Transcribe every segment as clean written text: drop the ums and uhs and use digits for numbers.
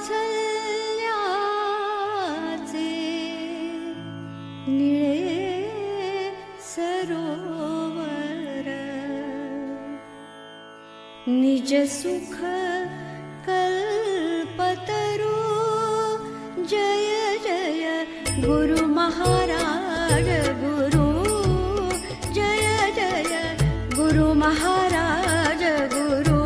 वात्सल्याचे निळे सरोवर निज सुख कल्पतरू जय जय गुरु महाराज गुरु जय जय गुरु महाराज गुरु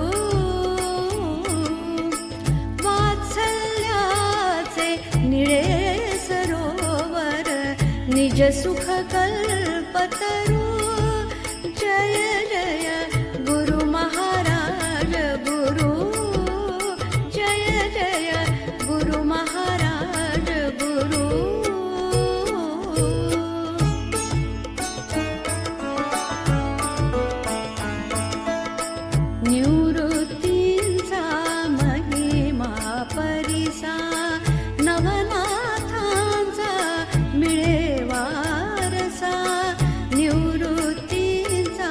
वात्सल्याचे निळे सरोवर निज सुख कल्पतरू जय जय गुरु महाराज गुरु जय जय गुरु महाराज गुरु निवृत्तींचा महिमा परिसा नवनाथांचा मिळे वारसा निवृत्तींचा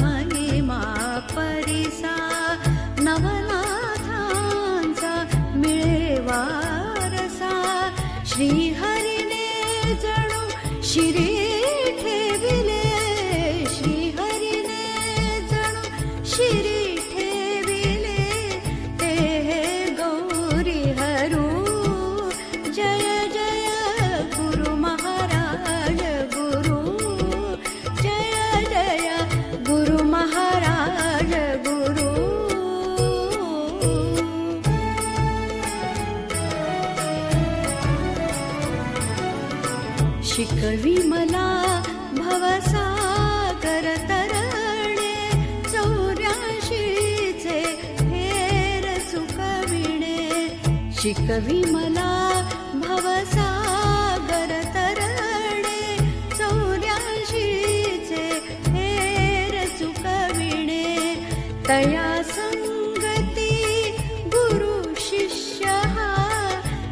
महिमा परिसा नवनाथांचा मिळे वारसा श्रीहरीने जणू शिरी ठेविले श्रीहरीने जणू शिरी ठेविले ते गौरी हरू जय जय गुरु महाराज गुरु जय जय गुरु महाराज गुरु शिकवी मला भवसागर तरणे 84चे हेर सुकविणे शिकवी मला भवसागर तरणे 84चे हेर सुकविणे तया संगती गुरु शिष्य हा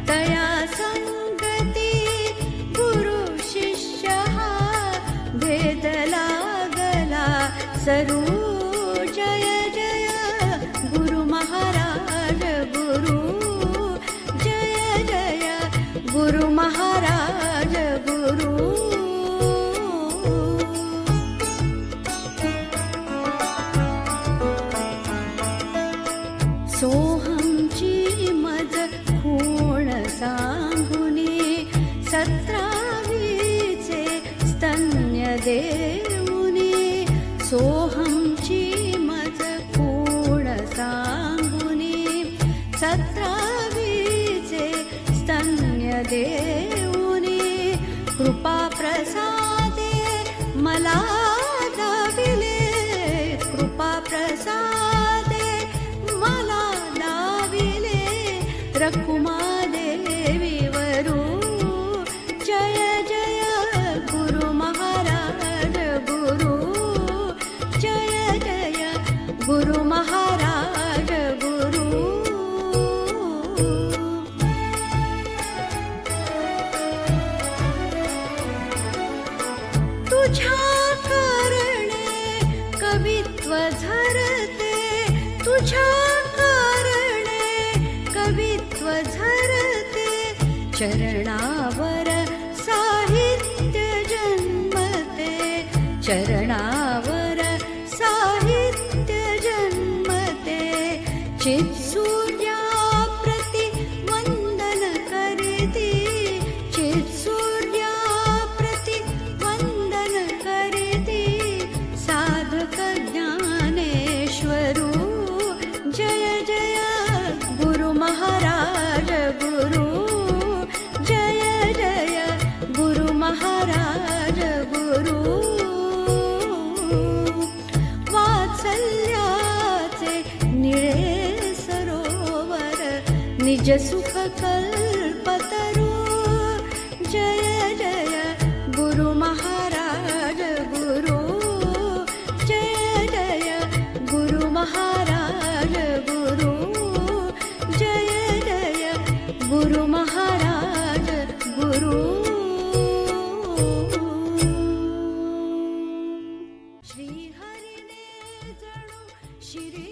तया संगती गुरु शिष्य हा भेद लागला सरू जय जय गुरु महाराज गुरु जय जय गुरु महाराज गुरु सोहमची मज खूण सांगुनी 17वीचे स्तन्य देऊनी सोहमची मज खूण सांगुनी 17वीचे स्तन्य देऊनी कृपा प्रसादे मला दाविले कृपा प्रसादे मला दाविले रखुमा देवी वरू जय जय गुरु महाराज गुरु जय जय गुरु महाराज गुरु तुझ्या कारणे कवित्व झरते तुझ्या कारणे कवित्व झरते चरणावर साहित्य जन्मते चरणावर साहित्य जन्मते चित्सूर्या प्रति वंदन करीती चित्सूर्या प्रति वंदन करीती साधक ज्ञानेश्वरू जय जय गुरु महाराज गुरु जय जय गुरु महाराज गुरु वात्सल्याचे निळे सरोवर निज सुख कल्पतरू जय जय गुरु महाराज गुरु जय जय गुरु महाराज गुरु जय जय गुरु महाराज गुरु श्रीहरीने जणू शिरी